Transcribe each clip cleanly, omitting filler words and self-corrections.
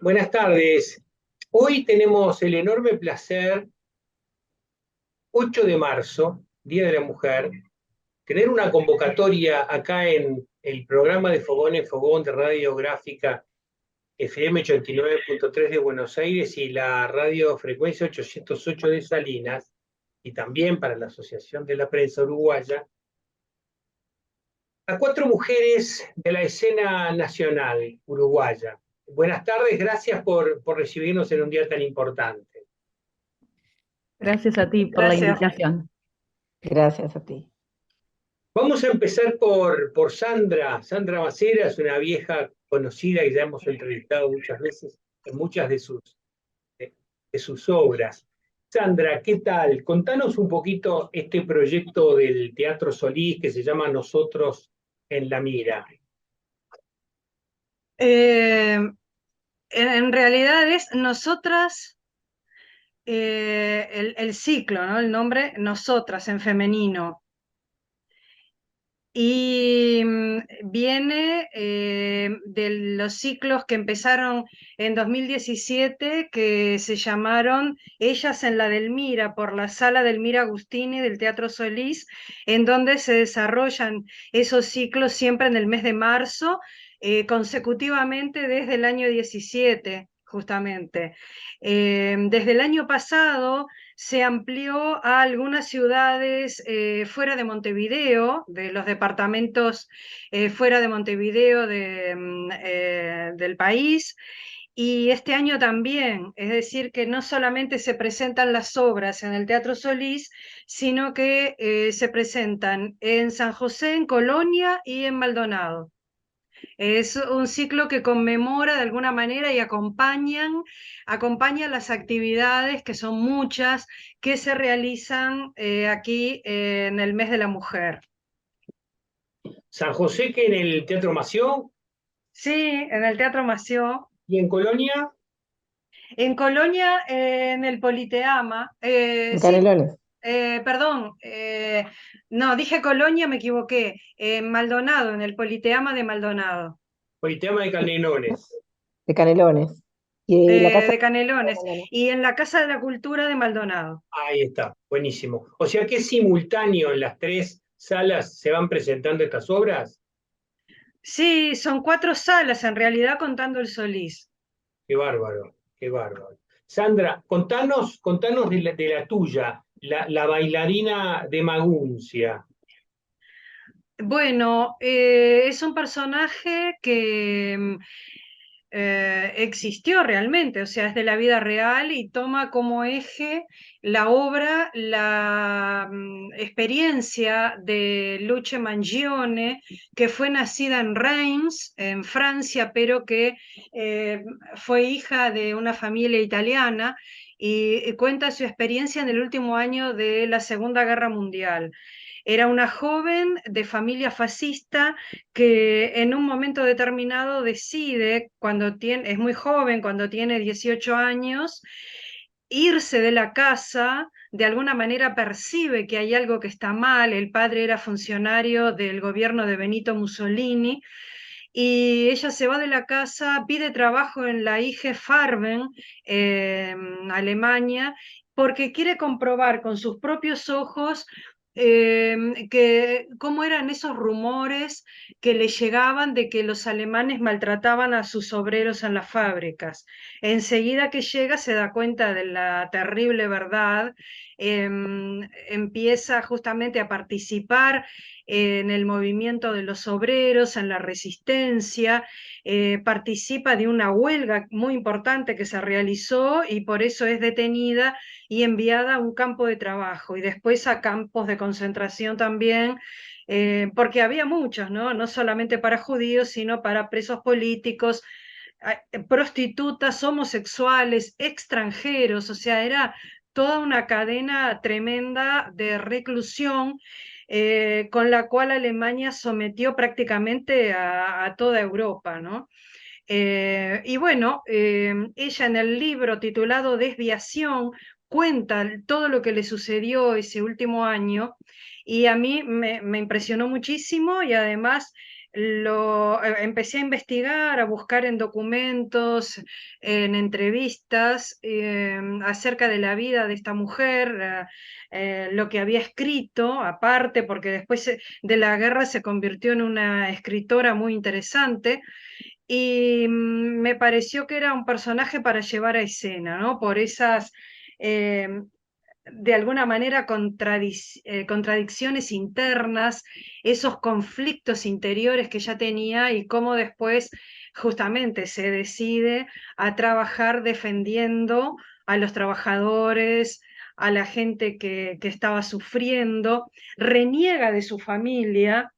Buenas tardes. Hoy tenemos el enorme placer, 8 de marzo, Día de la Mujer, tener una convocatoria acá en el programa de Fogón en Fogón de Radiográfica FM 89.3 de Buenos Aires y la radiofrecuencia 808 de Salinas, y también para la Asociación de la Prensa Uruguaya, a 4 mujeres de la escena nacional uruguaya. Buenas tardes, gracias por recibirnos en un día tan importante. Gracias a ti por la Gracias. invitación. Gracias a ti. Vamos a empezar por Sandra. Sandra Macera es una vieja conocida que ya hemos entrevistado muchas veces en muchas de sus obras. Sandra, ¿qué tal? Contanos un poquito este proyecto del Teatro Solís que se llama Nosotros en la Mira. En realidad es nosotras, el ciclo, ¿no? El nombre nosotras en femenino. Y viene de los ciclos que empezaron en 2017, que se llamaron Ellas en la Delmira, por la Sala Delmira Agustini del Teatro Solís, en donde se desarrollan esos ciclos siempre en el mes de marzo, consecutivamente desde el año 17, justamente. Desde el año pasado se amplió a algunas ciudades fuera de Montevideo, de los departamentos fuera de Montevideo del país, y este año también, es decir, que no solamente se presentan las obras en el Teatro Solís, sino que se presentan en San José, en Colonia y en Maldonado. Es un ciclo que conmemora de alguna manera y acompaña las actividades, que son muchas, que se realizan aquí en el mes de la mujer. San José, que en el Teatro Mació, Sí, en el Teatro Mació. y en Colonia, En Colonia, en el Politeama. En Sí, Canelones. perdón, no, dije Colonia, me equivoqué. En Maldonado, en el Politeama de Maldonado. Politeama de Canelones. De Canelones. Y la casa De Canelones, y en la Casa de la Cultura de Maldonado. Ahí está, buenísimo. O sea que es simultáneo en las 3 salas se van presentando estas obras. Sí, son 4 salas en realidad, contando el Solís. Qué bárbaro, qué bárbaro. Sandra, contanos de la tuya, la bailarina de Maguncia. Bueno, es un personaje que existió realmente, o sea, es de la vida real y toma como eje la obra, la experiencia de Luce Mangione, que fue nacida en Reims, en Francia, pero que fue hija de una familia italiana, y cuenta su experiencia en el último año de la Segunda Guerra Mundial. Era una joven de familia fascista que en un momento determinado decide, es muy joven, cuando tiene 18 años, irse de la casa. De alguna manera percibe que hay algo que está mal. El padre era funcionario del gobierno de Benito Mussolini, y ella se va de la casa, pide trabajo en la IG Farben, Alemania, porque quiere comprobar con sus propios ojos cómo eran esos rumores que le llegaban de que los alemanes maltrataban a sus obreros en las fábricas. Enseguida que llega se da cuenta de la terrible verdad, empieza justamente a participar en el movimiento de los obreros, en la resistencia, participa de una huelga muy importante que se realizó, y por eso es detenida y enviada a un campo de trabajo y después a campos de concentración también, porque había muchos, ¿no? No solamente para judíos, sino para presos políticos, prostitutas, homosexuales, extranjeros, o sea, era toda una cadena tremenda de reclusión, con la cual Alemania sometió prácticamente a toda Europa, ¿no? Y bueno, ella en el libro titulado Desviación cuenta todo lo que le sucedió ese último año y a mí me impresionó muchísimo y además empecé a investigar, a buscar en documentos, en entrevistas acerca de la vida de esta mujer, lo que había escrito, aparte, porque después de la guerra se convirtió en una escritora muy interesante y me pareció que era un personaje para llevar a escena, ¿no? Por esas, eh, de alguna manera, contradicciones internas, esos conflictos interiores que ya tenía y cómo después justamente se decide a trabajar defendiendo a los trabajadores, a la gente que estaba sufriendo, reniega de su familia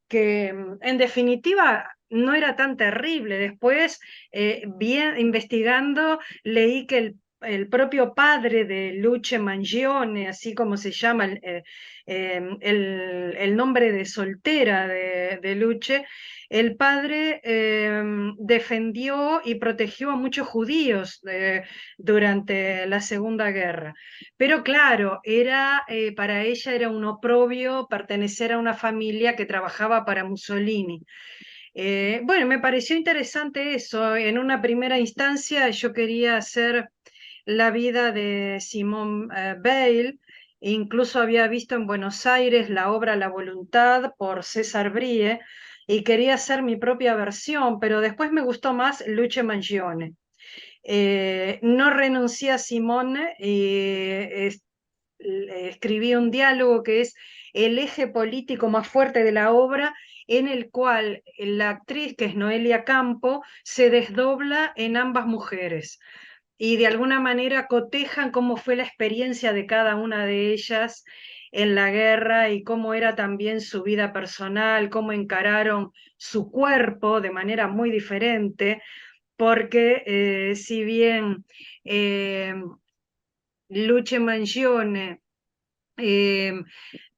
que en definitiva no era tan terrible. Después, bien investigando, leí que el propio padre de Luce Mangione, así como se llama el nombre de soltera de Luce, el padre defendió y protegió a muchos judíos durante la Segunda Guerra. Pero claro, para ella era un oprobio pertenecer a una familia que trabajaba para Mussolini. Bueno, me pareció interesante eso. En una primera instancia yo quería hacer la vida de Simone Weil. Incluso había visto en Buenos Aires la obra La Voluntad por César Brie y quería hacer mi propia versión, pero después me gustó más Luce Mangione. No renuncié a Simone y escribí un diálogo que es el eje político más fuerte de la obra, en el cual la actriz, que es Noelia Campo, se desdobla en ambas mujeres y de alguna manera cotejan cómo fue la experiencia de cada una de ellas en la guerra y cómo era también su vida personal, cómo encararon su cuerpo de manera muy diferente, porque si bien Luce Mangione eh,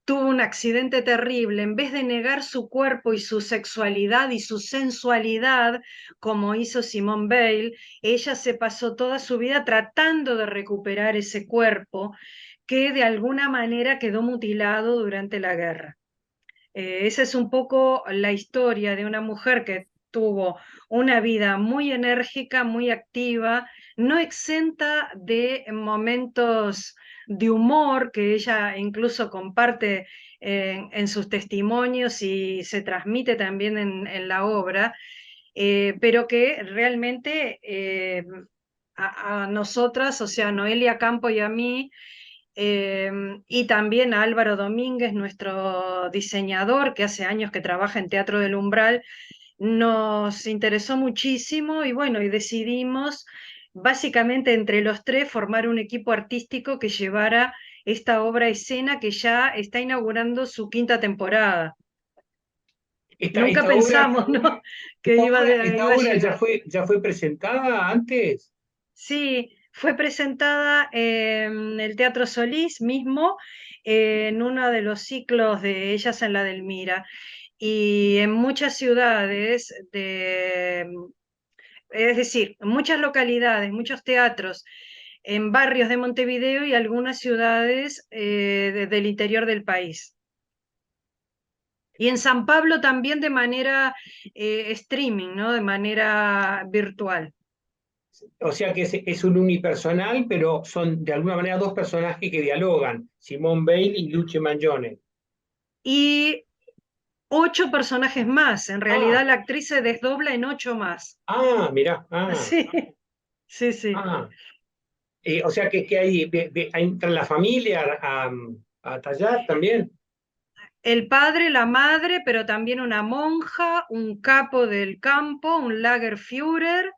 tuvo un accidente terrible, en vez de negar su cuerpo y su sexualidad y su sensualidad, como hizo Simone Weil, ella se pasó toda su vida tratando de recuperar ese cuerpo que de alguna manera quedó mutilado durante la guerra. Esa es un poco la historia de una mujer que tuvo una vida muy enérgica, muy activa, no exenta de momentos de humor que ella incluso comparte en sus testimonios y se transmite también en la obra, pero que realmente a nosotras, o sea, a Noelia Campo y a mí, y también a Álvaro Domínguez, nuestro diseñador, que hace años que trabaja en Teatro del Umbral, nos interesó muchísimo y bueno, y decidimos básicamente entre los tres formar un equipo artístico que llevara esta obra a escena que ya está inaugurando su quinta temporada. Nunca Esta obra, pensamos, ¿no? Que esta iba a obra llegar. ya fue presentada antes. Sí, fue presentada en el Teatro Solís mismo, en uno de los ciclos de Ellas en la Delmira, y en muchas ciudades, es decir, en muchas localidades, muchos teatros, en barrios de Montevideo y algunas ciudades del interior del país. Y en San Pablo también de manera streaming, ¿no? De manera virtual. O sea que es un unipersonal, pero son de alguna manera dos personajes que dialogan, Simone Weil y Luce Mangione. Y 8 personajes más. En Ah, realidad la actriz se desdobla en 8 más. mirá, Sí, sí, sí. ah. O sea que hay, entra la familia a tallar también. El padre, la madre, pero también una monja, un capo del campo, un Lagerführer,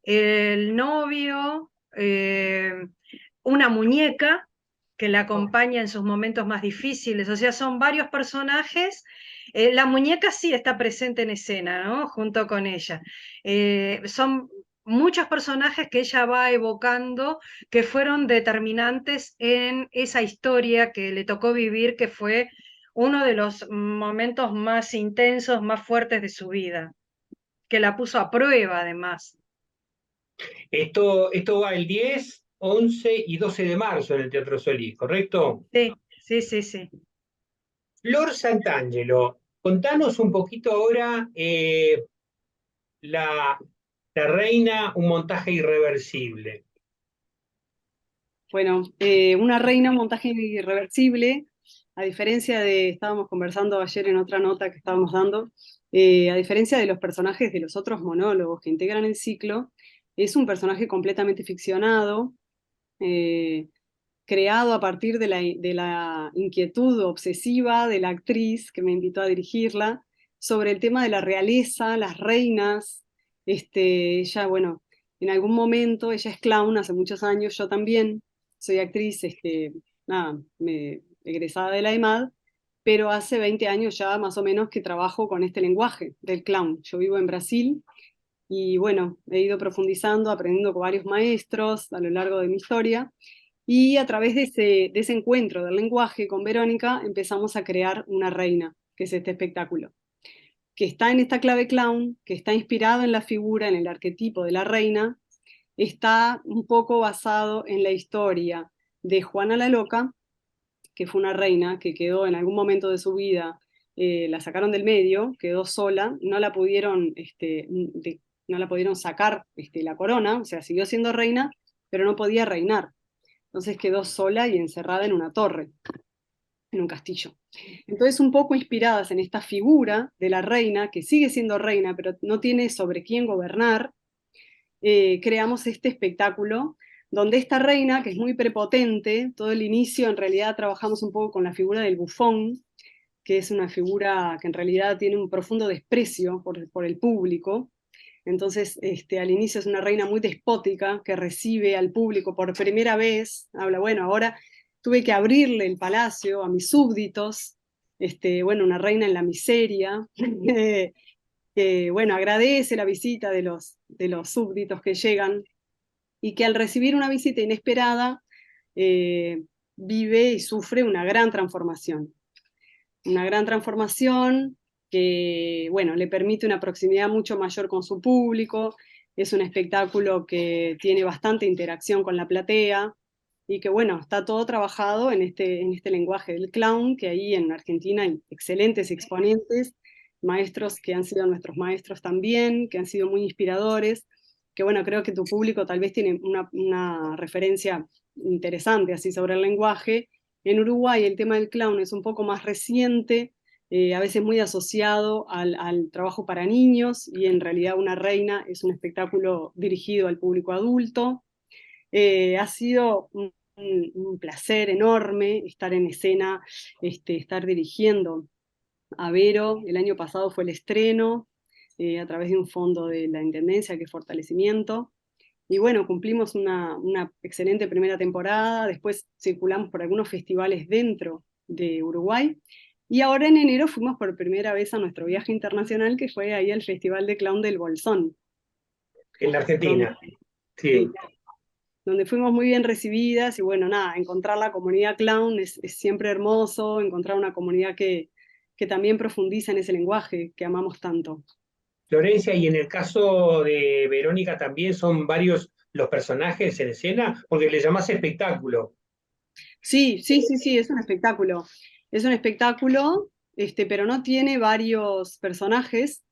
el novio, una muñeca que la acompaña en sus momentos más difíciles. O sea, son varios personajes. La muñeca sí está presente en escena, ¿no? Junto con ella. Son muchos personajes que ella va evocando que fueron determinantes en esa historia que le tocó vivir, que fue uno de los momentos más intensos, más fuertes de su vida, que la puso a prueba además. Esto va el 10 11 y 12 de marzo en el Teatro Solís, ¿correcto? Sí, sí, sí, sí. Flor Santangelo, contanos un poquito ahora la, la Reina, un montaje irreversible. Bueno, una reina, un montaje irreversible, a diferencia de, estábamos conversando ayer en otra nota que estábamos dando, a diferencia de los personajes de los otros monólogos que integran el ciclo, es un personaje completamente ficcionado, eh, creado a partir de la inquietud obsesiva de la actriz que me invitó a dirigirla, sobre el tema de la realeza, las reinas. Ella, bueno, en algún momento, ella es clown hace muchos años, yo también soy actriz, nada, egresada de la EMAD, pero hace 20 años ya más o menos que trabajo con este lenguaje del clown. Yo vivo en Brasil y bueno, he ido profundizando, aprendiendo con varios maestros a lo largo de mi historia, y a través de ese encuentro del lenguaje con Verónica empezamos a crear una reina, que es este espectáculo, que está en esta clave clown, que está inspirado en la figura, en el arquetipo de la reina, está un poco basado en la historia de Juana la Loca, que fue una reina que quedó en algún momento de su vida, la sacaron del medio, quedó sola, no la pudieron, no la pudieron sacar la corona, o sea, siguió siendo reina, pero no podía reinar. Entonces quedó sola y encerrada en una torre, en un castillo. Entonces, un poco inspiradas en esta figura de la reina, que sigue siendo reina, pero no tiene sobre quién gobernar, creamos este espectáculo donde esta reina, que es muy prepotente, todo el inicio en realidad trabajamos un poco con la figura del bufón, que es una figura que en realidad tiene un profundo desprecio por el público. Entonces, al inicio es una reina muy despótica que recibe al público por primera vez. Habla, bueno, ahora tuve que abrirle el palacio a mis súbditos. Bueno, una reina en la miseria. Que, bueno, agradece la visita de los súbditos que llegan y que al recibir una visita inesperada vive y sufre una gran transformación. Una gran transformación que, bueno, le permite una proximidad mucho mayor con su público. Es un espectáculo que tiene bastante interacción con la platea y que, bueno, está todo trabajado en este lenguaje del clown, que ahí en Argentina hay excelentes exponentes, maestros que han sido nuestros maestros también, que han sido muy inspiradores, que, bueno, creo que tu público tal vez tiene una referencia interesante así sobre el lenguaje. En Uruguay el tema del clown es un poco más reciente, a veces muy asociado al trabajo para niños, y en realidad Una Reina es un espectáculo dirigido al público adulto. Ha sido un placer enorme estar en escena, estar dirigiendo a Vero. El año pasado fue el estreno a través de un fondo de la Intendencia, que es Fortalecimiento. Y bueno, cumplimos una excelente primera temporada, después circulamos por algunos festivales dentro de Uruguay, y ahora en enero fuimos por primera vez a nuestro viaje internacional, que fue ahí al Festival de Clown del Bolsón. En la Argentina, Donde, sí. sí, donde fuimos muy bien recibidas, y bueno, nada, encontrar la comunidad clown es siempre hermoso, encontrar una comunidad que también profundiza en ese lenguaje que amamos tanto. Florencia, y en el caso de Verónica también son varios los personajes en escena, porque le llamás espectáculo. Sí, sí, sí, sí, es un espectáculo. Es un espectáculo, pero no tiene varios personajes.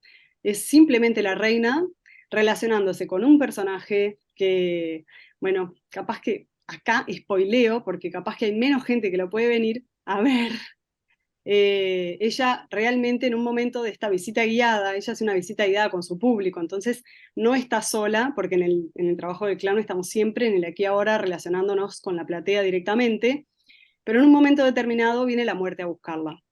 Es simplemente la reina relacionándose con un personaje que, bueno, capaz que acá spoileo, porque capaz que hay menos gente que lo puede venir a ver. Ella realmente en un momento de esta visita guiada, ella hace una visita guiada con su público, entonces no está sola, porque en el trabajo del clown estamos siempre en el aquí y ahora relacionándonos con la platea directamente, pero en un momento determinado viene la muerte a buscarla.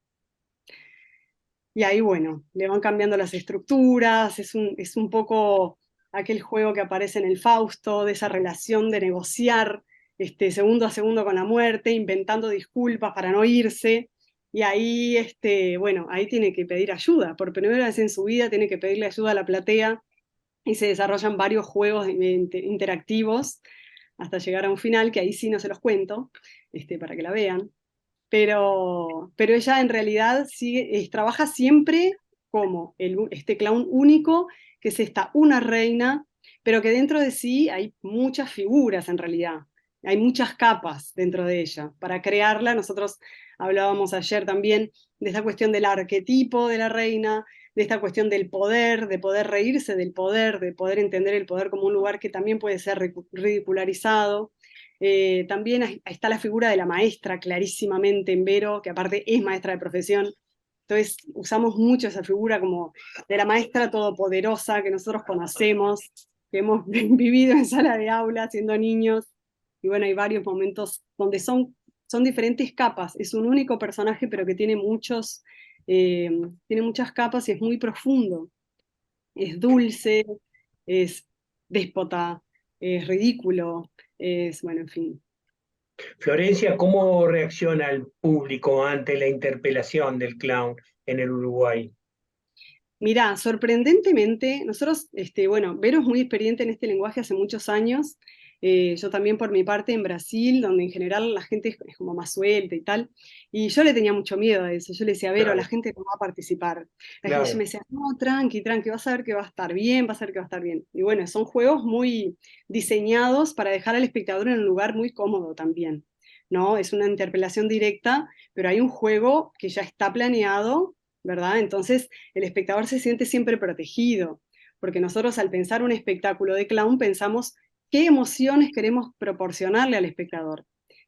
Y ahí, bueno, le van cambiando las estructuras, es un poco aquel juego que aparece en el Fausto, de esa relación de negociar segundo a segundo con la muerte, inventando disculpas para no irse. Y ahí, bueno, ahí tiene que pedir ayuda. Por primera vez en su vida tiene que pedirle ayuda a la platea, y se desarrollan varios juegos interactivos hasta llegar a un final, que ahí sí no se los cuento, para que la vean. Pero ella en realidad sigue, trabaja siempre como este clown único, que es esta una reina, pero que dentro de sí hay muchas figuras en realidad. hay muchas capas dentro de ella. Para crearla, nosotros hablábamos ayer también de esta cuestión del arquetipo de la reina, de esta cuestión del poder, de poder reírse del poder, de poder entender el poder como un lugar que también puede ser ridicularizado. También está la figura de la maestra clarísimamente en Vero, que aparte es maestra de profesión. Entonces usamos mucho esa figura como de la maestra todopoderosa que nosotros conocemos, que hemos vivido en sala de aula siendo niños. Y bueno, hay varios momentos donde son diferentes capas. Es un único personaje, pero que tiene tiene muchas capas y es muy profundo. Es dulce, es déspota, es ridículo, bueno, en fin. Florencia, ¿cómo reacciona el público ante la interpelación del clown en el Uruguay? Mirá, sorprendentemente, nosotros, bueno, Vero es muy experiente en este lenguaje hace muchos años. Yo también por mi parte en Brasil, donde en general la gente es como más suelta y tal. Y yo le tenía mucho miedo a eso. Yo le decía, Vero, la Claro, gente no va a participar. La gente claro. me decía, no, tranqui, tranqui, vas a ver que va a estar bien, vas a ver que va a estar bien. Y bueno, son juegos muy diseñados para dejar al espectador en un lugar muy cómodo también. ¿No? Es una interpelación directa, pero hay un juego que ya está planeado, ¿verdad? Entonces el espectador se siente siempre protegido, porque nosotros al pensar un espectáculo de clown pensamos qué emociones queremos proporcionarle al espectador,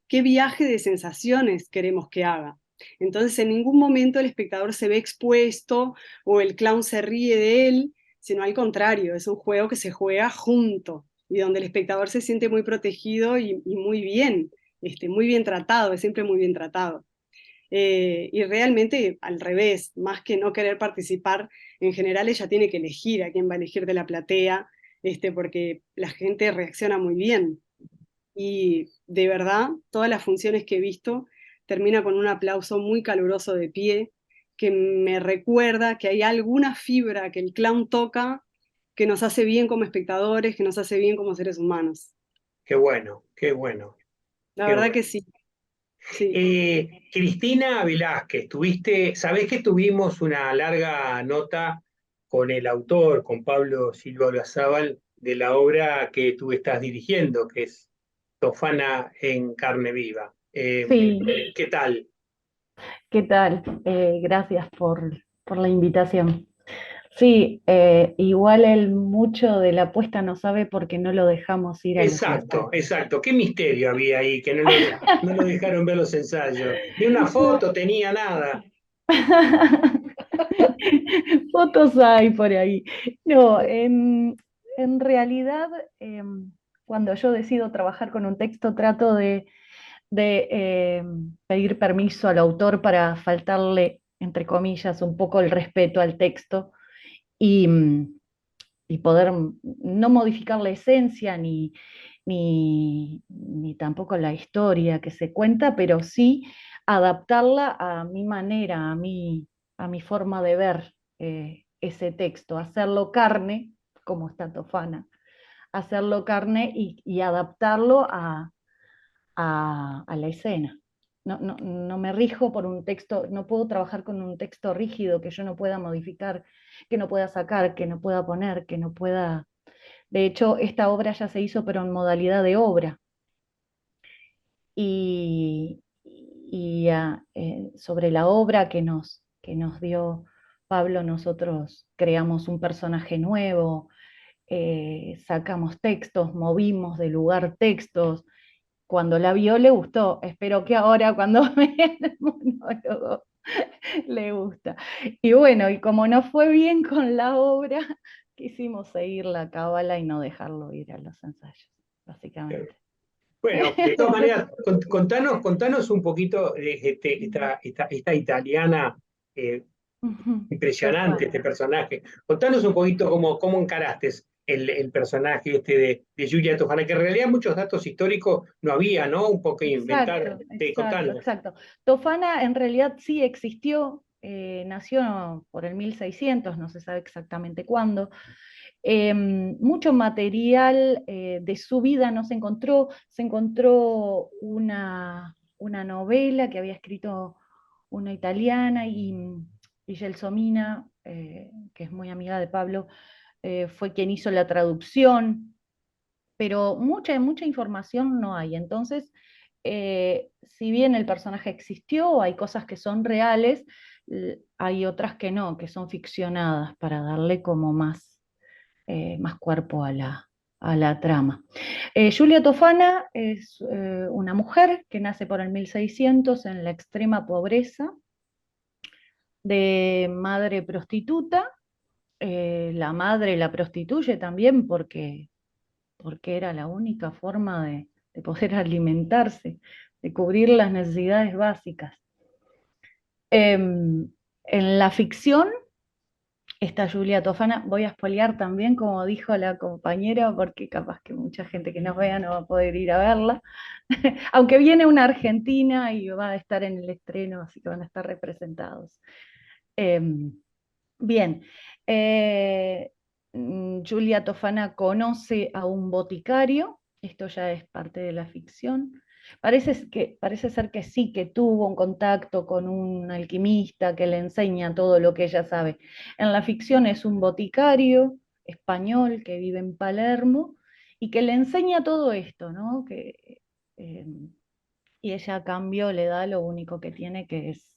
qué viaje de sensaciones queremos que haga. Entonces en ningún momento el espectador se ve expuesto o el clown se ríe de él, sino al contrario, es un juego que se juega junto y donde el espectador se siente muy protegido y muy bien tratado, es siempre muy bien tratado. Y realmente al revés, más que no querer participar, en general ella tiene que elegir a quién va a elegir de la platea, porque la gente reacciona muy bien. Y de verdad, todas las funciones que he visto termina con un aplauso muy caluroso de pie, que me recuerda que hay alguna fibra que el clown toca que nos hace bien como espectadores, que nos hace bien como seres humanos. Qué bueno, qué bueno, La qué verdad bueno. que sí, sí. Cristina Velázquez, sabés que tuvimos una larga nota con el autor, con Pablo Silva Olazábal, de la obra que tú estás dirigiendo, que es Tofana en carne viva. Sí, ¿Qué tal? ¿qué tal? Gracias por la invitación. Sí, igual él mucho de la apuesta no sabe porque no lo dejamos ir a los Exacto, ensayos. exacto. ¿Qué misterio había ahí que no lo dejaron ver los ensayos? Ni una No. foto tenía nada. Fotos hay por ahí. No, en realidad, cuando yo decido trabajar con un texto, trato de pedir permiso al autor para faltarle, entre comillas, un poco el respeto al texto y, y poder no modificar la esencia ni tampoco la historia que se cuenta, pero sí adaptarla a mi manera, a mi forma de ver ese texto, hacerlo carne, como está Tofana, hacerlo carne y adaptarlo a la escena. No me rijo por un texto, no puedo trabajar con un texto rígido que yo no pueda modificar, que no pueda sacar, que no pueda poner, que no pueda... De hecho, esta obra ya se hizo, pero en modalidad de obra. Sobre la obra que nos dio Pablo, nosotros creamos un personaje nuevo, sacamos textos, movimos de lugar textos. Cuando la vio le gustó, espero que ahora cuando vea el monólogo le gusta. Y bueno, y como no fue bien con la obra, quisimos seguir la cábala y no dejarlo ir a los ensayos, básicamente. Bueno, de todas maneras, contanos un poquito de esta italiana impresionante, Tofana. este personaje. Contanos un poquito cómo encaraste el personaje de Giulia Tofana, que en realidad muchos datos históricos no había, ¿no? Un poco inventar. Exacto, exacto, Contanos. exacto. Tofana en realidad sí existió, nació por el 1600, no se sabe exactamente cuándo. Mucho material de su vida no se encontró una novela que había escrito una italiana y Gelsomina, que es muy amiga de Pablo, fue quien hizo la traducción pero mucha información no hay. Entonces, si bien el personaje existió, hay cosas que son reales, hay otras que no, que son ficcionadas para darle como más cuerpo a la trama. Giulia Tofana es una mujer que nace por el 1600 en la extrema pobreza, de madre prostituta. La madre la prostituye también porque era la única forma de poder alimentarse, de cubrir las necesidades básicas. En la ficción, esta Giulia Tofana, voy a spoilear también, como dijo la compañera, porque capaz que mucha gente que nos vea no va a poder ir a verla, aunque viene una argentina y va a estar en el estreno, así que van a estar representados. Bien, Giulia Tofana conoce a un boticario, esto ya es parte de la ficción. Parece ser que sí, que tuvo un contacto con un alquimista que le enseña todo lo que ella sabe. En la ficción es un boticario español que vive en Palermo y que le enseña todo esto, ¿no? Y ella a cambio le da lo único que tiene, que es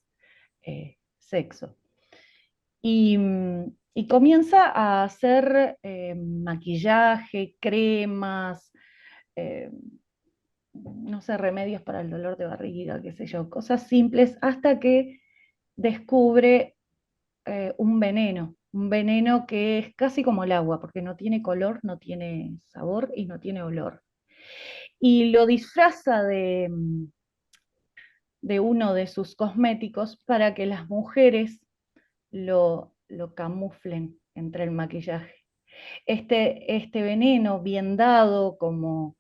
sexo. Y comienza a hacer maquillaje, cremas, no sé, remedios para el dolor de barriga, qué sé yo, cosas simples, hasta que descubre un veneno que es casi como el agua, porque no tiene color, no tiene sabor y no tiene olor. Y lo disfraza de uno de sus cosméticos para que las mujeres lo camuflen entre el maquillaje. Este veneno bien dado, con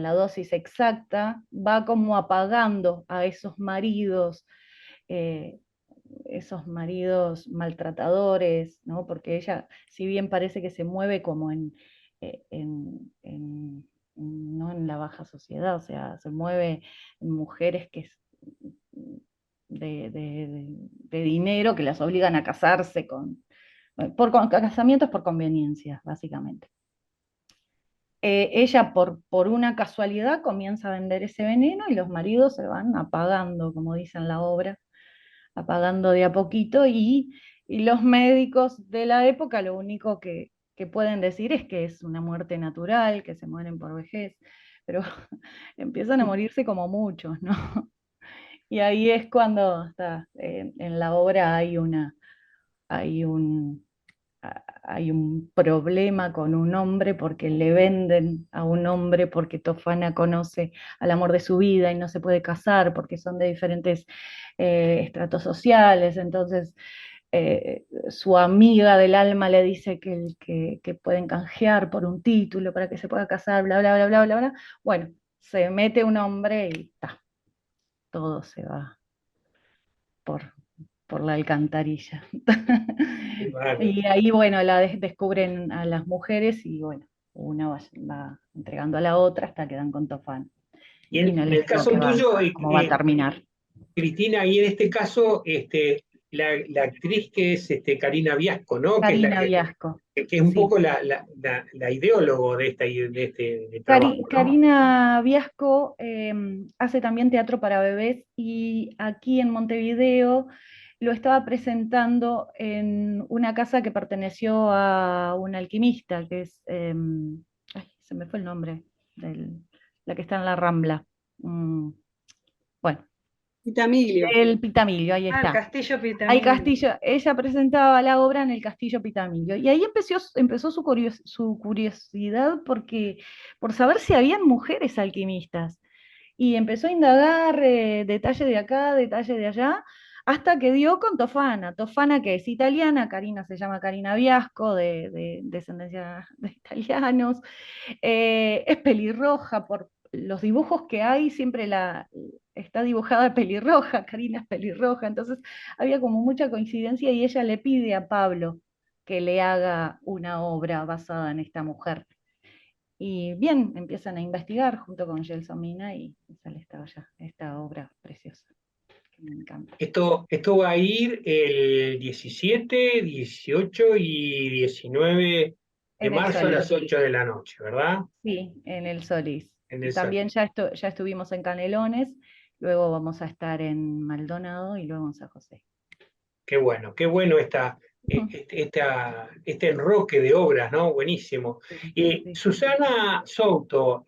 la dosis exacta, va como apagando a eh, esos maridos maltratadores, ¿no? Porque ella, si bien parece que se mueve como no en la baja sociedad, o sea, se mueve en mujeres que de dinero, que las obligan a casarse por casamientos por conveniencia, básicamente. Ella por una casualidad comienza a vender ese veneno y los maridos se van apagando, como dice en la obra, apagando de a poquito, y los médicos de la época lo único que pueden decir es que es una muerte natural, que se mueren por vejez, pero empiezan a morirse como muchos, ¿no? Y ahí es cuando en la obra hay un problema con un hombre, porque le venden a un hombre, porque Tofana conoce al amor de su vida y no se puede casar porque son de diferentes estratos sociales. Entonces su amiga del alma le dice que pueden canjear por un título para que se pueda casar, bla, bla, bla, bla, bla, bla. Bueno, se mete un hombre y todo se va por la alcantarilla. Y ahí, bueno, descubren a las mujeres y, bueno, una va entregando a la otra hasta que dan con Tofana. Y en el caso tuyo, cómo va a terminar. Cristina, y en este caso, la actriz que es Karina Viasco, ¿no? Karina Viasco. Que es un sí. poco la ideólogo de este trabajo, ¿no? Karina Viasco hace también teatro para bebés, y aquí en Montevideo lo estaba presentando en una casa que perteneció a un alquimista, que es, se me fue el nombre, la que está en la Rambla. Bueno. Pitamiglio. El Pitamiglio, ahí está. El Castillo Pitamiglio. Hay castillo, ella presentaba la obra en el Castillo Pitamiglio. Y ahí empezó su curiosidad por saber si habían mujeres alquimistas. Y empezó a indagar detalle de acá, detalle de allá, hasta que dio con Tofana. Tofana, que es italiana, Karina se llama Karina Viasco, de descendencia de italianos. Es pelirroja, por los dibujos que hay, siempre está dibujada pelirroja, Karina es pelirroja, entonces había como mucha coincidencia, y ella le pide a Pablo que le haga una obra basada en esta mujer. Y bien, empiezan a investigar junto con Gelson Mina y sale esta obra preciosa, que me encanta. Esto va a ir el 17, 18 y 19 de En el marzo a las Solís. 8 de la noche, ¿verdad? Sí, en el Solís. En Y el también Solís. ya estuvimos en Canelones, luego vamos a estar en Maldonado y luego en San José. Qué bueno este enroque de obras, ¿no? Buenísimo. Sí, Y sí. Susana Souto,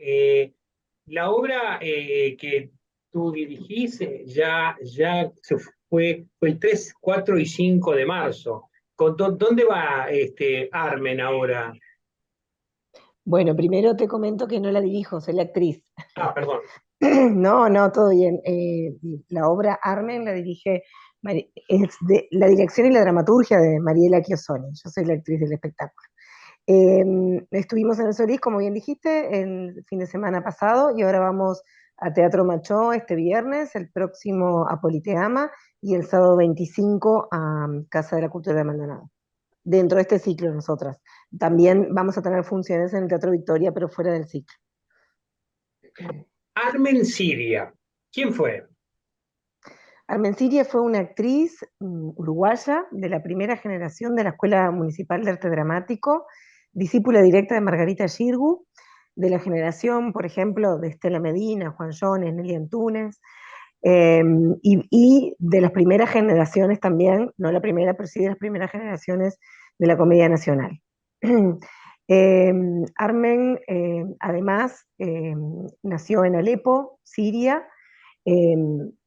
la obra que tú dirigís ya fue el 3, 4 y 5 de marzo. ¿Dónde va Armen ahora? Bueno, primero te comento que no la dirijo, soy la actriz. Ah, perdón. No, no, todo bien. La obra Armen la dirige, es de la dirección y la dramaturgia de Mariela Chiosoni. Yo soy la actriz del espectáculo. Estuvimos en el Solís, como bien dijiste, el fin de semana pasado y ahora vamos a Teatro Machó este viernes, el próximo a Politeama y el sábado 25 a Casa de la Cultura de Maldonado. Dentro de este ciclo nosotras. También vamos a tener funciones en el Teatro Victoria, pero fuera del ciclo. Armen Siria. ¿Quién fue? Armenciria fue una actriz uruguaya de la primera generación de la Escuela Municipal de Arte Dramático, discípula directa de Margarita Xirgu, de la generación, por ejemplo, de Estela Medina, Juan Jones, Nelly Antunes, y de las primeras generaciones también, no la primera, pero sí de las primeras generaciones de la Comedia Nacional. Armen, además, nació en Alepo, Siria.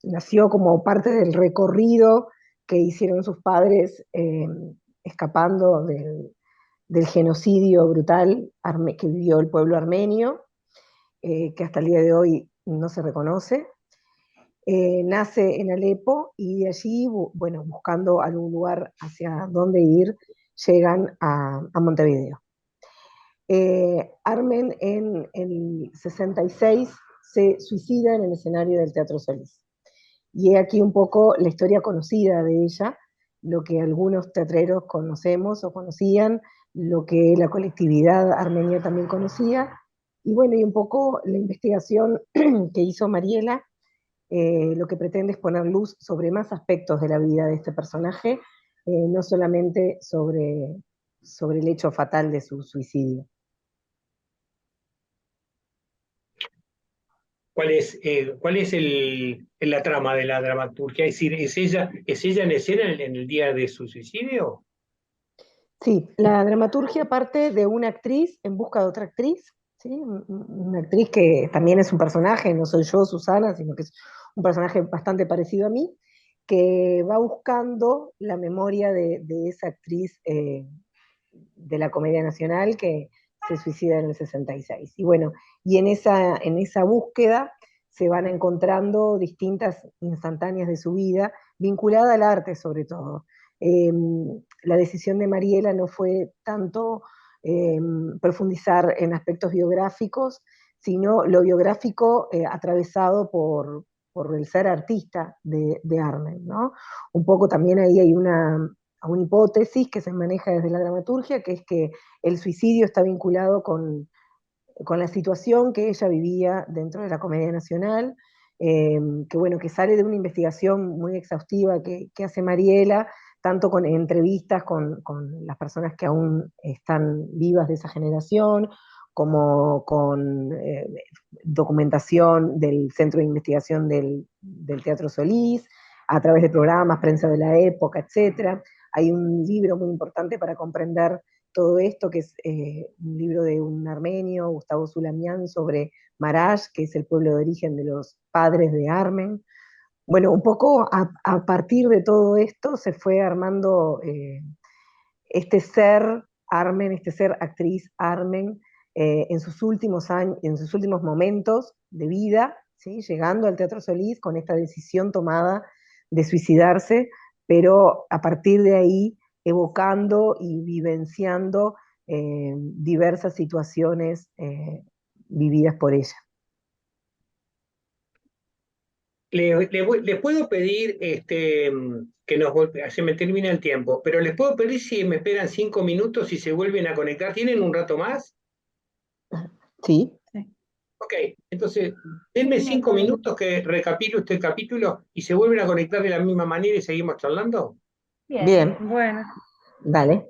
Nació como parte del recorrido que hicieron sus padres escapando del genocidio brutal que vivió el pueblo armenio, que hasta el día de hoy no se reconoce. Nace en Alepo y de allí, bueno, buscando algún lugar hacia dónde ir, llegan a Montevideo. Armen en el 66 se suicida en el escenario del Teatro Solís. Y he aquí un poco la historia conocida de ella, lo que algunos teatreros conocemos o conocían, lo que la colectividad armenia también conocía, y bueno, y un poco la investigación que hizo Mariela, lo que pretende es poner luz sobre más aspectos de la vida de este personaje, no solamente sobre el hecho fatal de su suicidio. ¿Cuál es la trama de la dramaturgia? Es decir, ¿es ella en escena en el día de su suicidio? Sí, la dramaturgia parte de una actriz en busca de otra actriz, ¿sí? Una actriz que también es un personaje, no soy yo, Susana, sino que es un personaje bastante parecido a mí, que va buscando la memoria de esa actriz de la Comedia Nacional que se suicida en el 66. Y bueno, y en esa búsqueda se van encontrando distintas instantáneas de su vida, vinculada al arte sobre todo. La decisión de Mariela no fue tanto profundizar en aspectos biográficos, sino lo biográfico atravesado por el ser artista de Armen, ¿no? Un poco también ahí hay una hipótesis que se maneja desde la dramaturgia, que es que el suicidio está vinculado con la situación que ella vivía dentro de la Comedia Nacional, que bueno, que sale de una investigación muy exhaustiva que hace Mariela, tanto con entrevistas con las personas que aún están vivas de esa generación, como con documentación del Centro de Investigación del Teatro Solís, a través de programas, prensa de la época, etc. Hay un libro muy importante para comprender todo esto, que es un libro de un armenio, Gustavo Zulamian, sobre Marash, que es el pueblo de origen de los padres de Armen. Bueno, un poco a partir de todo esto se fue armando este ser Armen, este ser actriz Armen, en sus últimos años, en sus últimos momentos de vida, ¿sí? Llegando al Teatro Solís con esta decisión tomada de suicidarse, pero a partir de ahí evocando y vivenciando diversas situaciones vividas por ella. Le puedo pedir se me termina el tiempo, pero les puedo pedir si me esperan 5 minutos y se vuelven a conectar. ¿Tienen un rato más? Sí. Ok, entonces denme 5 minutos que recapitulo este capítulo y se vuelven a conectar de la misma manera y seguimos charlando. Bien. Bueno. Dale.